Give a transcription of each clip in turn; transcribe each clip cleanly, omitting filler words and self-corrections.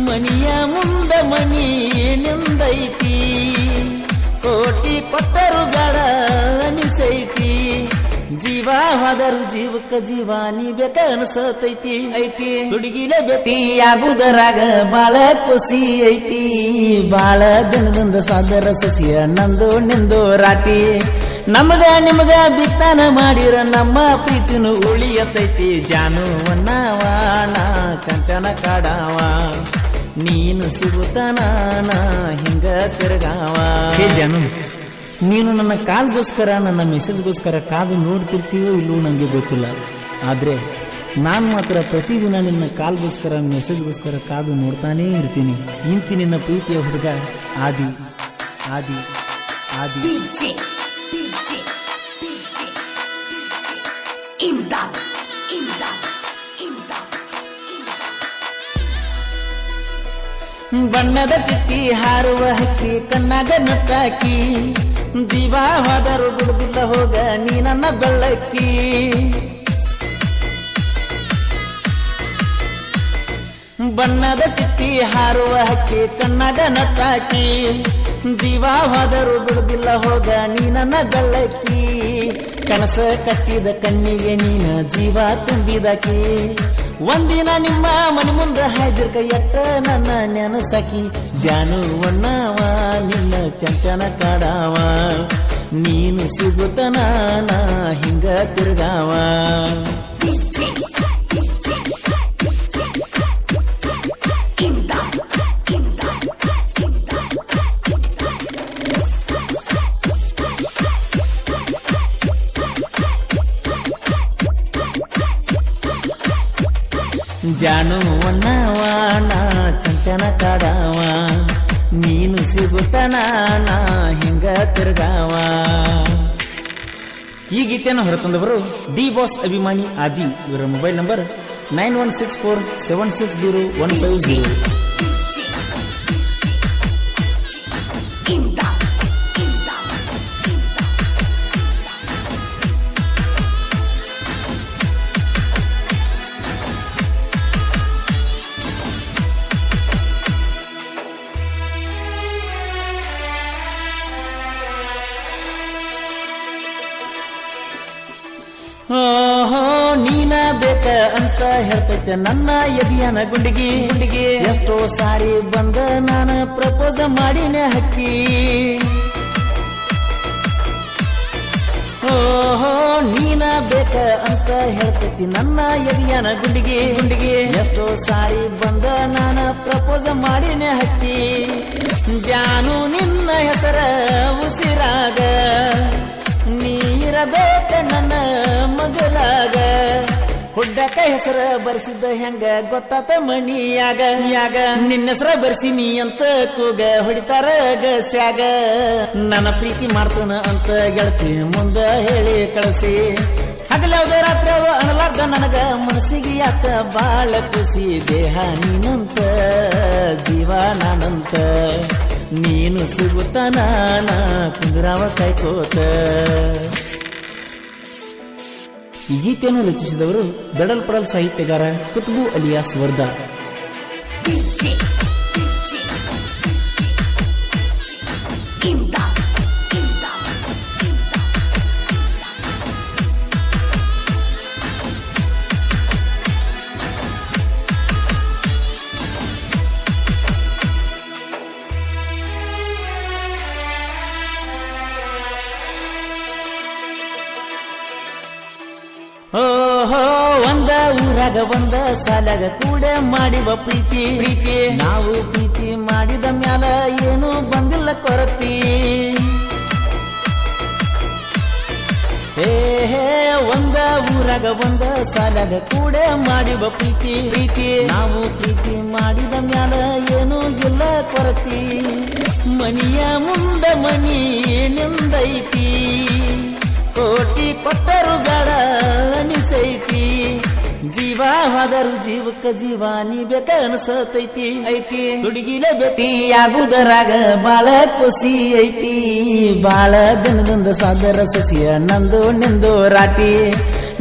ಮನಿಯ ಮುಂದ ಮನಿ ನಿಂದೈತಿ, ಕೋಟಿ ಕೊಟ್ಟರು ಬೇಡ ಅನಿಸೈತಿ, ಜೀವ ಹೋದರು ಜೀವಕ್ಕ ಜೀವ ನೀ ಬೇಕ ಅನ್ಸತೈತಿ ಐತಿ. ತುಡುಗಿಲೆ ಭೇಟಿ ಆಗುದರಾಗ ಬಾಳ ಖುಷಿ ಐತಿ, ಬಾಳ ದಿನದಿಂದ ಸಾದರ ಸಸಿಯ ನಂದು ನಿಂದು ರಾಟಿ, ನಮಗ ನಿಮಗ ಬಿತ್ತನ ಮಾಡಿರ ನಮ್ಮ ಪ್ರೀತಿನು ಉಳಿಯತೈತಿ. ಜಾನು ಅನ್ನವಾಣ ಚಂಚನ ಕಾಡಾವ, ನೀನು ಸಿಗುತ್ತಾನ ಹಿಂಗ ತಿರ್ಗಾವ. ಹೇ ಜಾನು, ನೀನು ನನ್ನ ಕಾಲ್ಗೋಸ್ಕರ ನನ್ನ ಮೆಸೇಜ್ಗೋಸ್ಕರ ಕಾದು ನೋಡ್ತಿರ್ತೀವೋ ಇಲ್ಲವೋ ನನಗೆ ಗೊತ್ತಿಲ್ಲ, ಆದರೆ ನಾನು ಮಾತ್ರ ಪ್ರತಿದಿನ ನಿನ್ನ ಕಾಲ್ಗೋಸ್ಕರ ಮೆಸೇಜ್ಗೋಸ್ಕರ ಕಾದು ನೋಡ್ತಾನೇ ಇರ್ತೀನಿ. ಇಂತಿ ನಿನ್ನ ಪ್ರೀತಿಯ ಹುಡುಗ ಆದಿ ಆದಿ ಆದಿ. ಬಣ್ಣದ ಚಿಟ್ಟಿ ಹಾರುವ ಹಕ್ಕಿ ಕಣ್ಣಾಗ ನಟ್ಟಾಕಿ, ಜೀವ ಹೋದರು ಬಿಡುದಿಲ್ಲ ಹೋಗ ನೀ ನನ್ನ ಬೆಳ್ಳಕ್ಕಿ. ಬಣ್ಣದ ಚಿಟ್ಟಿ ಹಾರುವ ಹಕ್ಕಿ ಕಣ್ಣಾಗ ನಟ್ಟಾಕಿ, ಜೀವ ಹೋದರು ಬಿಡುದಿಲ್ಲ ಹೋಗ ನೀ ನನ್ನ ಬೆಳ್ಳಕ್ಕಿ. ಕನಸ ಕಟ್ಟಿದ ಕಣ್ಣಿಗೆ ನೀನ ಜೀವ ತುಂಬಿದಕಿ, ಒಂದಿನ ನಿಮ್ಮ ಮನೆ ಮುಂದ ಹಾಯ್ದಿರ್ಕ ಎಟ್ಟ ನನ್ನ ನೆನಸಕಿ. ಜಾನು ಅನ್ನವ ನಿನ್ನ ಚಂಚನ ಕಾಡಾವ, ನೀನು ಸಿಗುತ್ತನ ಹಿಂಗ ತಿರ್ಗಾವ. ಜಾನು ಅನ್ನವಾಣ ಚಂಚನ ಕಾಡಾವ, ನೀನು ಸಿಗುತ್ತಾನ ಹಿಂಗ ತಿರ್ಗಾವ. ಈ ಗೀತೆಯನ್ನು ಹೊರತಂದವರು ಡಿ ಬಾಸ್ ಅಭಿಮಾನಿ ಆದಿ. ಇವರ ಮೊಬೈಲ್ ನಂಬರ್ 9164760150. ಓಹೋ ನೀನ ಬೇಕ ಅಂತ ಹೇಳ್ತೈತೆ ನನ್ನ ಎದಿಯನ ಗುಂಡಿಗೆ ಗುಂಡಿಗೆ, ಎಷ್ಟೋ ಸಾರಿ ಬಂದ ನಾನು ಪ್ರಪೋಸ್ ಮಾಡಿನ ಹಕ್ಕಿ. ಓಹೋ ನೀನ ಬೇಕ ಅಂತ ಹೇಳ್ತೈತಿ ನನ್ನ ಎದಿಯನ ಗುಂಡಿಗೆ ಗುಂಡಿಗೆ, ಎಷ್ಟೋ ಸಾರಿ ಬಂದ ನಾನು ಪ್ರಪೋಸ್ ಮಾಡಿನ ಹಕ್ಕಿ. ಜಾನು ನಿನ್ನ ಹೆಸರ ಉಸಿರಾಗ, ನೀರಬೇಕ ನನ್ನ ಮಗಲಾಗ, ಹುಡ್ಡಕ ಹೆಸರ ಬರ್ಸಿದ್ದ ಹೆಂಗ ಗೊತ್ತಾತ ಮನಿಯಾಗ ಯಾಗ, ನಿನ್ನ ಹೆಸರ ಬರ್ಸಿನಿ ಅಂತ ಕೂಗ ಹೊಡಿತಾರ ಗಸ್ಯಾಗ. ನನ್ನ ಪ್ರೀತಿ ಮಾಡ್ತಾನ ಅಂತ ಗೆಳತಿ ಮುಂದ ಹೇಳಿ ಕಳಿಸಿ, ಹಗಲವ್ದ ರಾತ್ರಿ ಅನಲಾರ್ದ ನನಗ ಮನಸ್ಸಿಗೆ ಯಾಕ ಬಾಳ ಖುಷಿ. ದೇಹ ನೀನಂತ ಜೀವ ನಾನಂತ, ನೀನು ಸಿಗುತ್ತಾನ ಕುಂದ್ರಾವ ಕೈಕೋತ. ಈ ಗೀತೆಯನ್ನು ರಚಿಸಿದವರು ದಡಲ್ ಪಡಲ್ ಸಾಹಿತ್ಯಗಾರ ಕುತ್ಬು ಅಲಿಯಾಸ್ ವರ್ದಾ. ಓಹೋ ಒಂದ ಊರಾಗ ಒಂದ ಸಾಲಾಗ ಕೂಡ ಮಾಡಿವ ಪ್ರೀತಿ ಪ್ರೀತಿ, ನಾವು ಪ್ರೀತಿ ಮಾಡಿದ ಮ್ಯಾಲ ಏನು ಬಂದಿಲ್ಲ ಕೊರತಿ. ಹೇ ಒಂದ ಊರಾಗ ಒಂದ ಸಾಲಾಗ ಕೂಡ ಮಾಡಿವ ಪ್ರೀತಿ ಪ್ರೀತಿ, ನಾವು ಪ್ರೀತಿ ಮಾಡಿದ ಮ್ಯಾಲ ಏನು ಇಲ್ಲ ಕೊರತಿ. ಮನಿಯ ಮುಂದ ಮನಿ ನಿಂದೈತಿ, ಕೋಟಿ ಕೊಟ್ಟರು ಬೇಡ ಅನಿಸೈತಿ, ಜೀವ ಹೋದರು ಜೀವಕ್ಕ ಜೀವ ನೀ ಬೇಕ ಅನ್ಸತೈತಿ ಐತಿ. ತುಡುಗಿಲೆ ಭೇಟಿ ಆಗುದರಾಗ ಬಾಳ ಖುಷಿ ಐತಿ, ಬಾಳ ದಿನದಿಂದ ಸಾದರ ಸಸಿಯ ನಂದು ನಿಂದು ರಾಟಿ,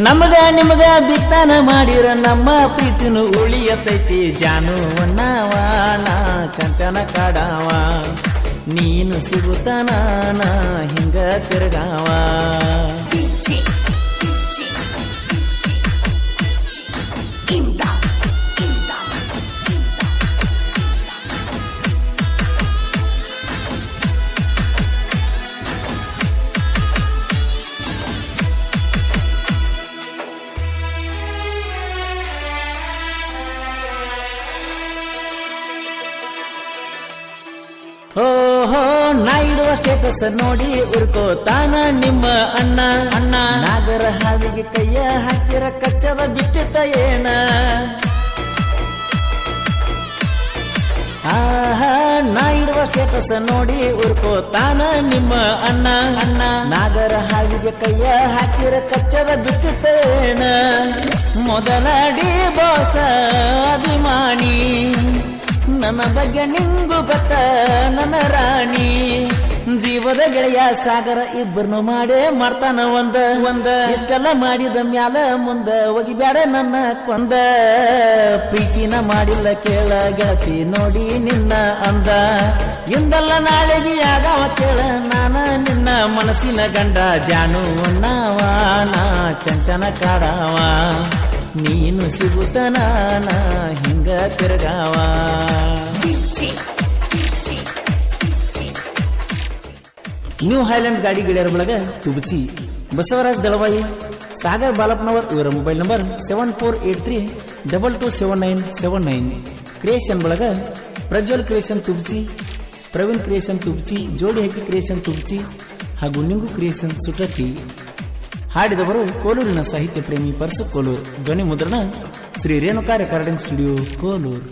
ನಮಗ ನಿಮಗ ಬಿತ್ತನ ಮಾಡಿರ ನಮ್ಮ ಪ್ರೀತಿನು ಉಳಿಯತೈತಿ ಜಾನು ಅನ್ನವ ನಾ ಚಂತನ ಕಾಡವ ನೀನು ಸಿಗುತ್ತಾನ ನಾ ಹಿಂಗ ತಿರ್ಗಾವ ಓಹೋ ನಾ ಇಡುವ ಸ್ಟೇಟಸ್ ನೋಡಿ ಉರ್ಕೋತಾನ ನಿಮ್ಮ ಅಣ್ಣ ಅಣ್ಣ ನಾಗರ ಹಾವಿಗೆ ಕೈಯ ಹಾಕಿರ ಕಚ್ಚದ ಬಿಟ್ಟಿತ್ತ ಏನ ಆಹಾ ನಾ ಇಡುವ ಸ್ಟೇಟಸ್ ನೋಡಿ ಉರ್ಕೋತಾನ ನಿಮ್ಮ ಅಣ್ಣ ಅಣ್ಣ ನಾಗರ ಹಾವಿಗೆ ಕೈಯ ಹಾಕಿರ ಕಚ್ಚದ ಬಿಟ್ಟಿತ್ತ ಏನ ಮೊದಲಡಿ ಬಾಸ ಅಭಿಮಾನಿ ನನ್ನ ಬಗ್ಗೆ ನಿಂಗು ಗೊತ್ತ ನನ್ನ ರಾಣಿ ಜೀವದ ಗೆಳೆಯ ಸಾಗರ ಇಬ್ಬರನ್ನು ಮಾಡೇ ಮಾಡ್ತಾನ ಒಂದ ಇಷ್ಟೆಲ್ಲ ಮಾಡಿದ ಮ್ಯಾಲ ಮುಂದ ಒಗಿಬ್ಯಾಡ ನನ್ನ ಕೊಂದ ಪ್ರೀತಿನ ಮಾಡಿಲ್ಲ ಕೇಳ ಗೆಳತಿ ನೋಡಿ ನಿನ್ನ ಅಂದ ಇಂದಲ್ಲ ನಾಳೆಗೆ ಆಗಾವ ಕೇಳ ನಾನ ನಿನ್ನ ಮನಸ್ಸಿನ ಗಂಡ ಜಾನು ಅನ್ನವ ನಾ ಚಂಚನ ಕಾಡವ ನೀನು ಸಿಗುತ್ತಾನ ನಾ ಹಿಂಗ ತಿರ್ಗಾವ ನ್ಯೂ ಹೈಲ್ಯಾಂಡ್ ಗಾಡಿ ಗೆಳೆಯರ ಬಳಗ ತುಬಚಿ ಬಸವರಾಜ್ ದಳವಾಯಿ ಸಾಗರ್ ಬಾಲಪ್ಪನವರ್ ಇವರ ಮೊಬೈಲ್ ನಂಬರ್ 7483227979 ಕ್ರಿಯೇಷನ್ ಬಳಗ ಪ್ರಜ್ವಲ್ ಕ್ರಿಯೇಷನ್ ತುಬಚಿ ಪ್ರವೀಣ್ ಕ್ರಿಯೇಷನ್ ತುಬಚಿ ಜೋಡಿ ಹಕ್ಕಿ ಕ್ರಿಯೇಷನ್ ತುಬಚಿ ಹಾಗೂ ನಿಂಗು ಕ್ರಿಯೇಷನ್ ಸುಟಕಿ ಹಾಡಿದವರು ಕೋಲೂರಿನ ಸಾಹಿತ್ಯ ಪ್ರೇಮಿ ಪರಸು ಕೋಲೂರ್ ಧ್ವನಿ ಮುದ್ರಣ ಶ್ರೀ ರೇಣುಕಾ ರೆಕಾರ್ಡಿಂಗ್ ಸ್ಟುಡಿಯೋ ಕೋಲೂರ್